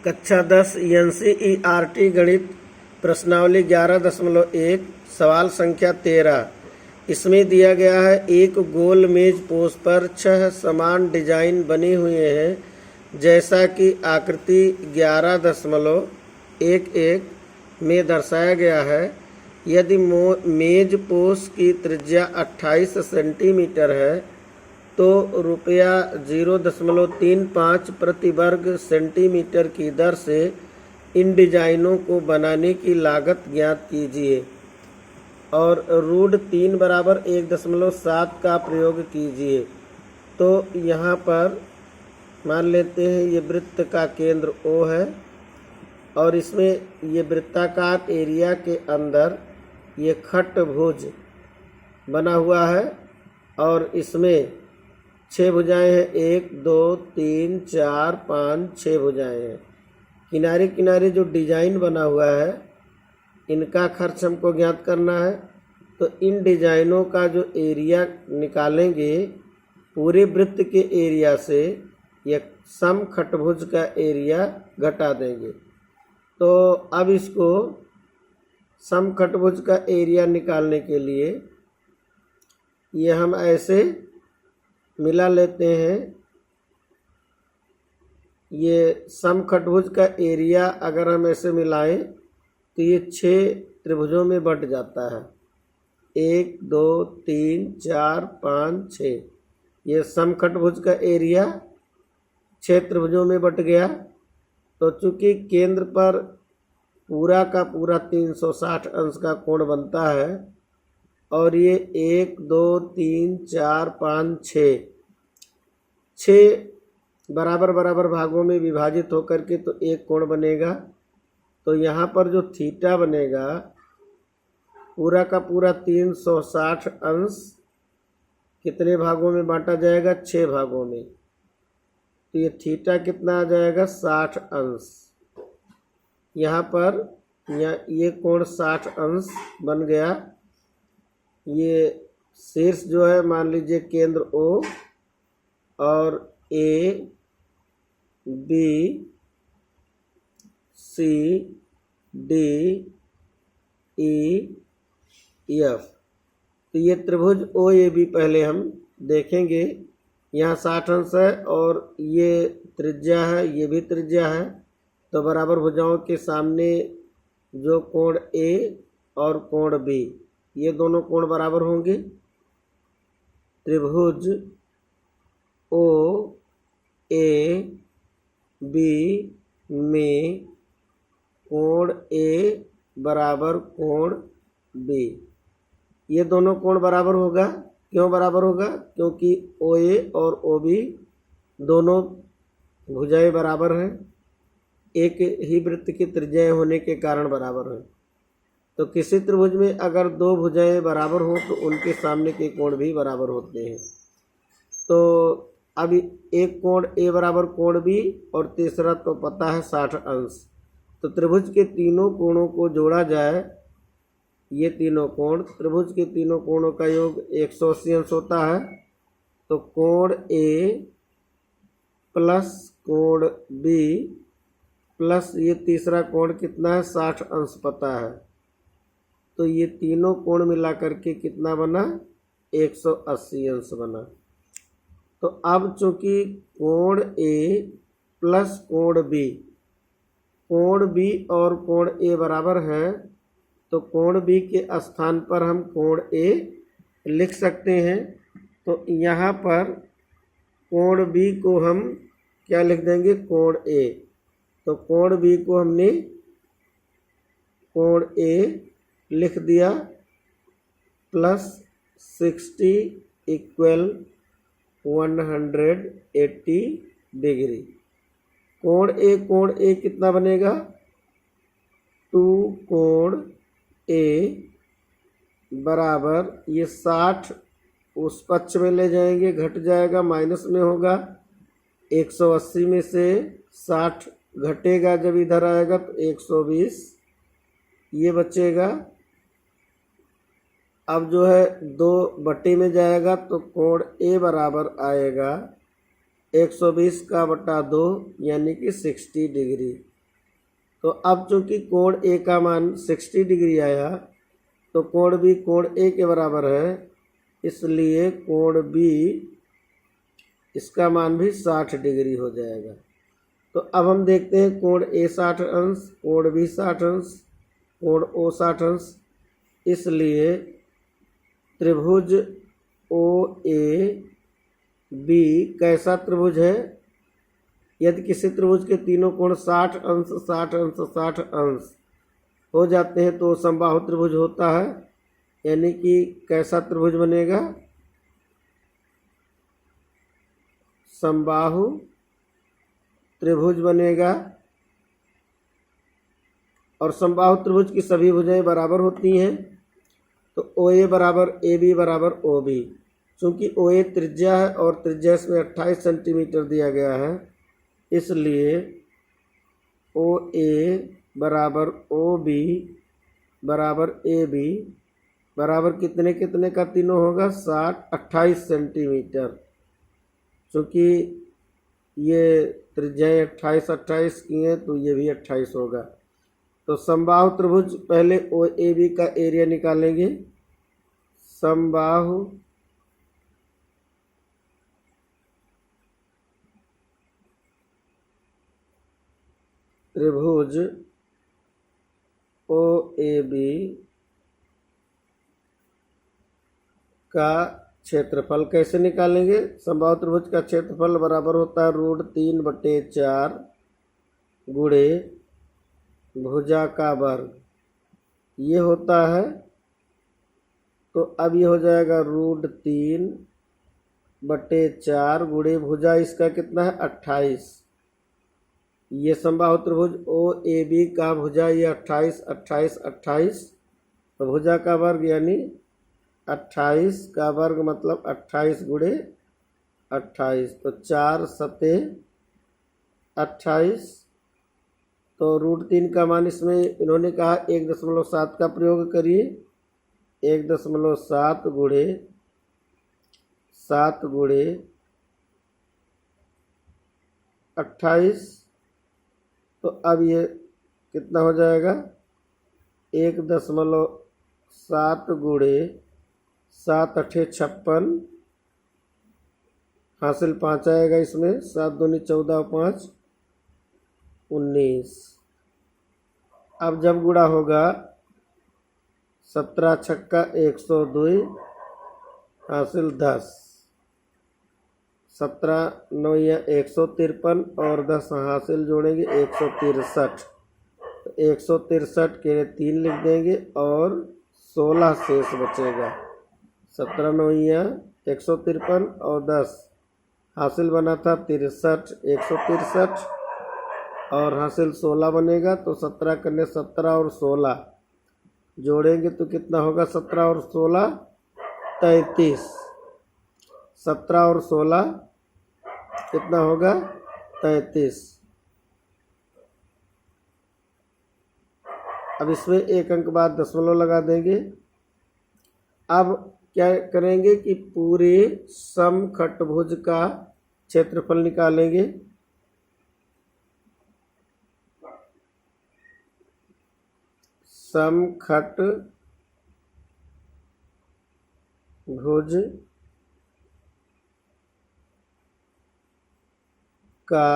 कक्षा 10 एनसीईआरटी गणित प्रश्नावली 11.1 सवाल संख्या 13। इसमें दिया गया है एक गोल मेज पोज पर 6 समान डिजाइन बने हुए हैं जैसा कि आकृति 11.11 में दर्शाया गया है। यदि मेज पोज की त्रिज्या 28 सेंटीमीटर है तो रुपया 0.35 प्रति वर्ग सेंटीमीटर की दर से इन डिजाइनों को बनाने की लागत ज्ञात कीजिए और रूट 3 बराबर 1.7 का प्रयोग कीजिए। तो यहाँ पर मान लेते हैं ये वृत्त का केंद्र O है और इसमें ये वृत्ताकार एरिया के अंदर ये खट्टभुज बना हुआ है और इसमें 6 भुजाएं हैं, 1 2 3 4 5 6 भुजाएं हैं। किनारे किनारे जो डिजाइन बना हुआ है इनका खर्च हमको ज्ञात करना है। तो इन डिजाइनों का जो एरिया निकालेंगे पूरे वृत्त के एरिया से यह समखट्टभुज का एरिया घटा देंगे। तो अब इसको समखट्टभुज का एरिया निकालने के लिए ये हम ऐसे मिला लेते हैं। ये समखट्टभुज का एरिया अगर हम ऐसे मिलाएं तो ये 6 त्रिभुजों में बंट जाता है, 1 2 3 4 5 6। ये समखट्टभुज का एरिया 6 त्रिभुजों में बंट गया। तो चूंकि केंद्र पर पूरा का पूरा 360 अंश का कोण बनता है और ये 1 2 3 4 5 6 बराबर बराबर भागों में विभाजित होकर के तो एक कोण बनेगा। तो यहाँ पर जो थीटा बनेगा पूरा का पूरा 360 अंश कितने भागों में बांटा जाएगा, 6 भागों में। तो ये थीटा कितना आ जाएगा, 60 अंश। यहाँ पर ये कोण 60 अंश बन गया। ये शीर्ष जो है मान लीजिए केंद्र O और A B C D E F। तो ये त्रिभुज OAB पहले हम देखेंगे। यहाँ 60 अंश है और ये त्रिज्या है, ये भी त्रिज्या है। तो बराबर भुजाओं के सामने जो कोण A और कोण B, ये दोनों कोण बराबर होंगे। त्रिभुज O A B में कोण A बराबर कोण B, ये दोनों कोण बराबर होगा। क्यों बराबर होगा? क्योंकि OA और OB दोनों भुजाएं बराबर हैं, एक ही वृत्त की त्रिज्याएं होने के कारण बराबर हैं। तो किसी त्रिभुज में अगर 2 भुजाएं बराबर हो तो उनके सामने के कोण भी बराबर होते हैं। तो अब एक कोण A बराबर कोण B और तीसरा तो पता है 60 अंश। तो त्रिभुज के तीनों कोणों को जोड़ा जाए, ये तीनों कोण, त्रिभुज के तीनों कोणों का योग 180 अंश होता है। तो कोण A प्लस कोण B प्लस ये तीसरा कोण कितना है, 60 अंश पता है। तो ये तीनों कोण मिला करके कितना बना, 180 अंश बना। तो अब चूंकि कोण A प्लस कोण B और कोण A बराबर हैं तो कोण B के स्थान पर हम कोण A लिख सकते हैं। तो यहाँ पर कोण B को हम क्या लिख देंगे, कोण A। तो कोण B को हमने कोण A लिख दिया प्लस 60 इक्वल 180 डिग्री। कोण A कितना बनेगा, 2 कोण A बराबर ये 60 उस पक्ष में ले जाएंगे, घट जाएगा, माइनस में होगा। 180 में से 60 घटेगा जब इधर आएगा तो 120 ये बचेगा। अब जो है 2 बटे में जाएगा तो कोण A बराबर आएगा 120 का बटा 2 यानी कि 60 डिग्री। तो अब चूंकि कोण ए का मान 60 डिग्री आया तो कोण बी कोण ए के बराबर है, इसलिए कोण बी इसका मान भी 60 डिग्री हो जाएगा। तो अब हम देखते हैं कोण ए 60 अंश, कोण बी 60 अंश, कोण ओ 60 अंश। इसलिए त्रिभुज ओ ए बी कैसा त्रिभुज है? यदि किसी त्रिभुज के तीनों कोण 60 अंश 60 अंश 60 अंश हो जाते हैं तो समबाहु त्रिभुज होता है। यानी कि कैसा त्रिभुज बनेगा? समबाहु त्रिभुज बनेगा। और समबाहु त्रिभुज की सभी भुजाएं बराबर होती हैं। तो ओ ए बराबर ए बी बराबर ओ बी। चूँकि ओ ए त्रिज्या है और त्रिज्या इसमें 28 सेंटीमीटर दिया गया है, इसलिए ओ ए बराबर ओ बी बराबर ए बी बराबर कितने कितने का तीनों होगा? 28 सेंटीमीटर। चूँकि ये त्रिज्याएँ 28 की हैं तो ये भी 28 होगा। तो समबाहु त्रिभुज पहले ओ ए बी का एरिया निकालेंगे। समबाहु त्रिभुज ओ ए बी का क्षेत्रफल कैसे निकालेंगे? समबाहु त्रिभुज का क्षेत्रफल बराबर होता है √3/4 गुणे भुजा का वर्ग, ये होता है। तो अब ये हो जाएगा √3/4 गुणे भुजा इसका कितना है? 28। ये समबाहु त्रिभुज ओ ए बी का भुजा ये 28 28 28। तो भुजा का वर्ग यानी 28 का वर्ग मतलब 28 गुणे 28। तो 4 सते 28। तो √3 का मान इसमें इन्होंने कहा 1.7 का प्रयोग करिए। 1.7 गुणे 7 गुणे 28। तो अब ये कितना हो जाएगा? 1.7 गुणे 7 8 56 हासिल 5 आएगा इसमें। 7 दूनी 14 5 19। अब जब गुणा होगा 17 छक्का 102 हासिल 10। 17 9 153 और 10 हासिल जोड़ेंगे 163। 163 के 3 लिख देंगे और 16 शेष बचेगा। 17 9 153 और 10 हासिल बना था 63 163 और हासिल 16 बनेगा। तो 17 करने 17 और 16 जोड़ेंगे तो कितना होगा? 17 और 16 33। 17 और 16 कितना होगा? 33। अब इसमें एक अंक बाद दशमलव लगा देंगे। अब क्या करेंगे कि पूरे समखटभुज का क्षेत्रफल निकालेंगे। समखटभुज का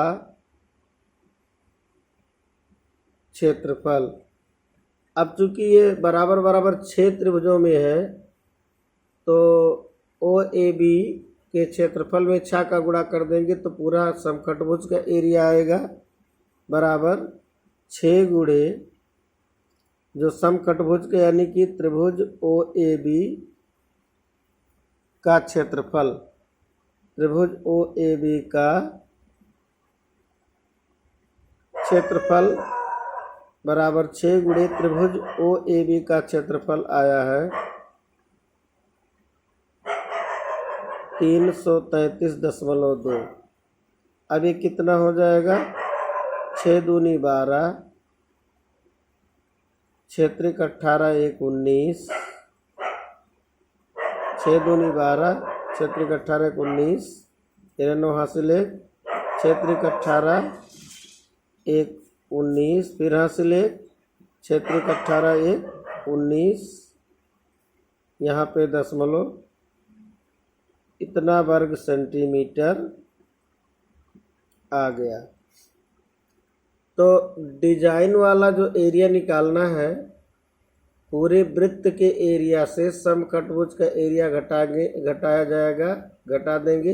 क्षेत्रफल। अब चूंकि ये बराबर बराबर 6 त्रिभुजों में है तो ओ ए बी के क्षेत्रफल में 6 का गुणा कर देंगे तो पूरा समखटभुज का एरिया आएगा बराबर 6 गुणे जो समखटभुज का यानी कि त्रिभुज ओ ए बी का क्षेत्रफल। त्रिभुज ओ ए बी का क्षेत्रफल बराबर 6 गुणे त्रिभुज ओ ए बी का क्षेत्रफल आया है 333.2। अब ये कितना हो जाएगा? 6 दूनी 12, 6 त्रिक 18 1 19, 6 दूनी 12, 6 त्रिक 18 1 19, 9 हासिल 1, 6 त्रिक 18 1 19, फिर यहाँ से ले क्षेत्र 18 1 19, यहाँ पे दशमलव, इतना वर्ग सेंटीमीटर आ गया। तो डिजाइन वाला जो एरिया निकालना है, पूरे वृत्त के एरिया से समखटभुज का एरिया घटाया जाएगा, घटा देंगे,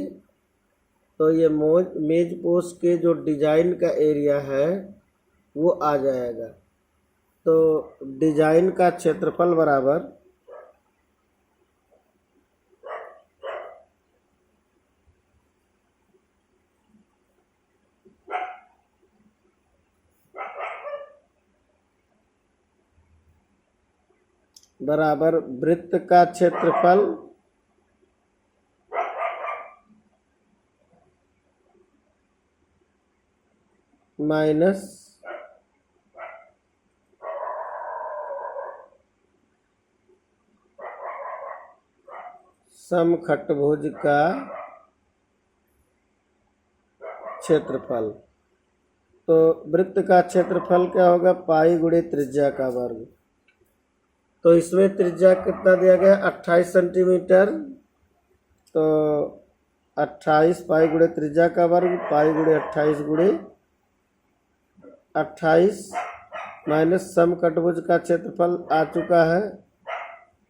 तो ये मेज पोस्ट के जो डिजाइन का एरिया है वो आ जाएगा। तो डिजाइन का क्षेत्रफल बराबर वृत्त का क्षेत्रफल माइनस समखटभुज का क्षेत्रफल। तो वृत्त का क्षेत्रफल क्या होगा, पाई गुणे त्रिज्या का वर्ग। तो इसमें त्रिज्या कितना दिया गया, 28 सेंटीमीटर। तो 28 पाई गुणे त्रिज्या का वर्ग, पाई गुणे 28 गुणे 28 माइनस समखटभुज का क्षेत्रफल आ चुका है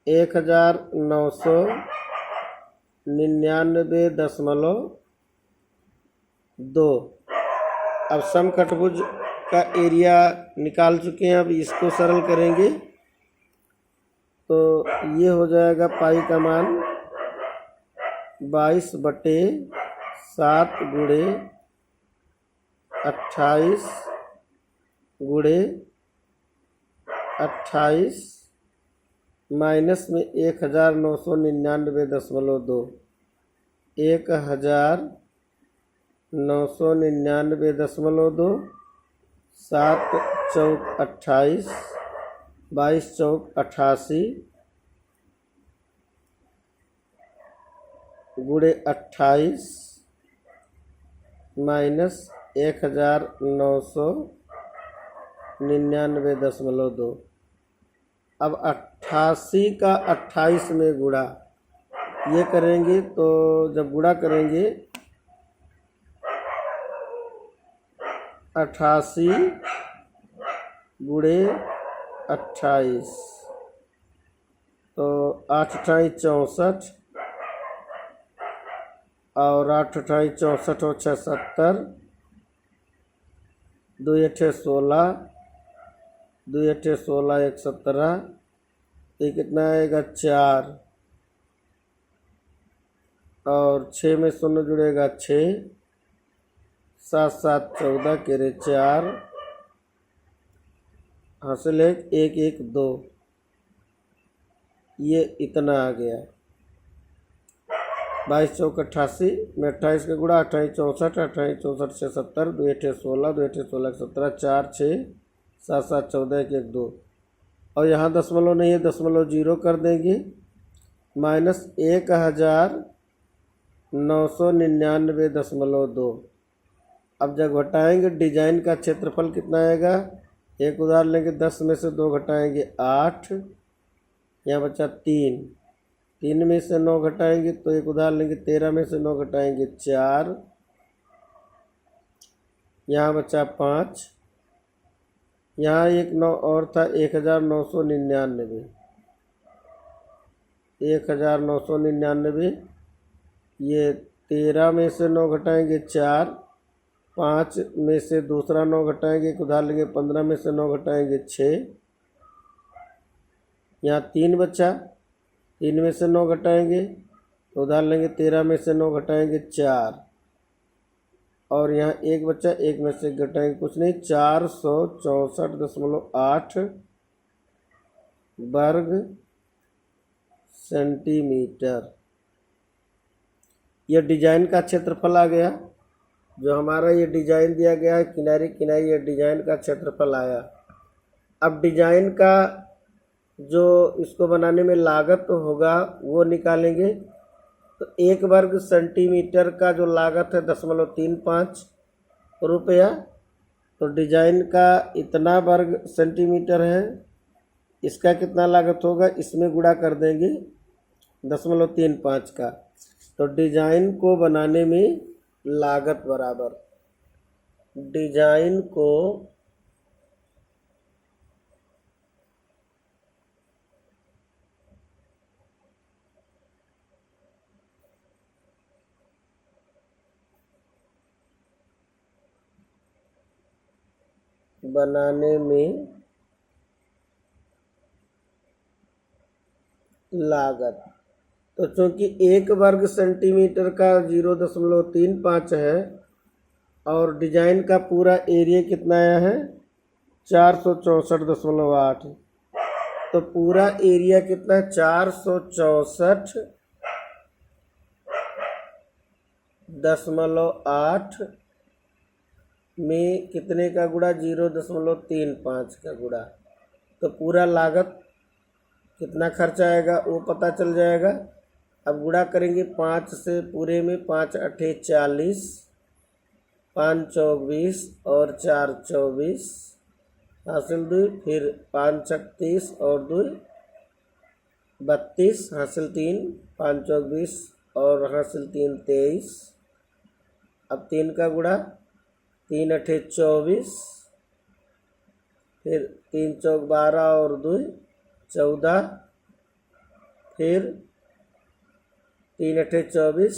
1999.2। अब समखटभुज का एरिया निकाल चुके हैं, अब इसको सरल करेंगे तो ये हो जाएगा पाई का मान 22/7 गुणे 28 गुणे 28 माइनस में 1999.2, 1999.2, 7 चौक 28, 22 चौक 88 गुणे 28 माइनस 1999.2। अब 88 का 28 में गुणा ये करेंगे, तो जब गुणा करेंगे 88 गुणे 28, तो 8 अठाई 64 और 8 अठाई 64 और 6 70, 2 अठे 16, 2 अठे 16 1 17, ये कितना आएगा 4 और 6 में शून्य जुड़ेगा 6, 7 7 14 केरे 4, हासिल है 1 1 2, ये इतना आ गया। 22 चौक 88 में 28 का गुणा 28 64, 28 64 6 70, 2 अठे 16, 2 अठे 16 17, 4 6 7 7 14 1 1 2, और यहाँ दशमलव नहीं है, दशमलव 0 कर देंगे, माइनस 1999.2। अब जब घटाएंगे डिजाइन का क्षेत्रफल कितना आएगा, एक उदाहरण लेंगे, 10 में से 2 घटाएंगे 8, यहाँ बचा 3, 3 में से 9 घटाएंगे तो एक उदाहरण लेंगे, 13 में से 9 घटाएंगे 4, यहाँ बचा 5, यहाँ एक 9 और था 1999, 1999, ये 13 में से 9 घटाएंगे 4, 5 में से दूसरा 9 घटाएंगे, एक उदाहरण लेंगे, 15 में से 9 घटाएंगे 6, यहाँ 3 बचा, 3 में से 9 घटाएंगे तो उदाहरण लेंगे, 13 में से 9 घटाएंगे 4, और यहाँ 1 बचा, 1 में से घटाएंगे कुछ नहीं, 464.8 वर्ग सेंटीमीटर। यह डिजाइन का क्षेत्रफल आ गया। जो हमारा ये डिजाइन दिया गया है, किनारे किनारे ये डिजाइन का क्षेत्रफल आया। अब डिजाइन का जो इसको बनाने में लागत होगा वो निकालेंगे। तो 1 वर्ग सेंटीमीटर का जो लागत है 0.35 रुपया, तो डिजाइन का इतना वर्ग सेंटीमीटर है, इसका कितना लागत होगा, इसमें गुणा कर देंगे 0.35 का। तो डिजाइन को बनाने में लागत बराबर डिजाइन को बनाने में लागत। तो चूंकि 1 वर्ग सेंटीमीटर का 0.35 है और डिजाइन का पूरा एरिया कितना आया है 464.8, तो पूरा एरिया कितना है 464.8 में कितने का गुणा 0.35 का गुणा, तो पूरा लागत कितना खर्चा आएगा वो पता चल जाएगा। अब गुणा करेंगे 5 से पूरे में, 5 अठे 40, 5 चौक 20 और 4 24 हासिल 2, फिर 5 छक 30 और 2 32 हासिल 3, 5 चौक 20 और हासिल 3 23। अब 3 का गुणा, 3 अठे 24, फिर 3 चौक 12 और 2 14, फिर 3 अठे 24,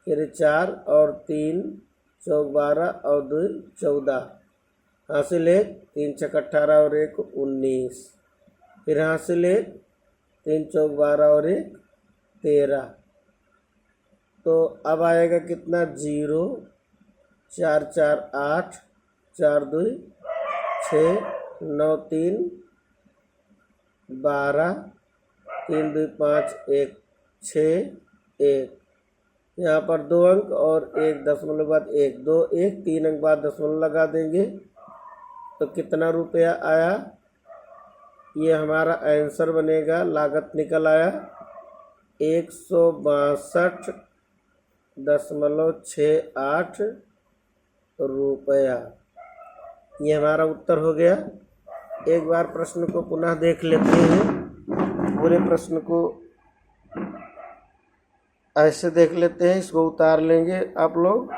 फिर 4 और 3 चौक 12 और 2 14 हासिल 1, 3 छक 18 और 1 19, फिर हासिल 1, 3 चौक 12 और 1 13। तो अब आएगा कितना 0 4 4 8 4 2 6 9 3 12 3 2 5 1 6 1। यहाँ पर 2 अंक और 1 दशमलव बाद 1 2 1 3 अंक बाद दशमलव लगा देंगे तो कितना रुपया आया, ये हमारा आंसर बनेगा। लागत निकल आया 162.68 रुपया, ये हमारा उत्तर हो गया। एक बार प्रश्न को पुनः देख लेते हैं, पूरे प्रश्न को ऐसे देख लेते हैं, इसको उतार लेंगे आप लोग।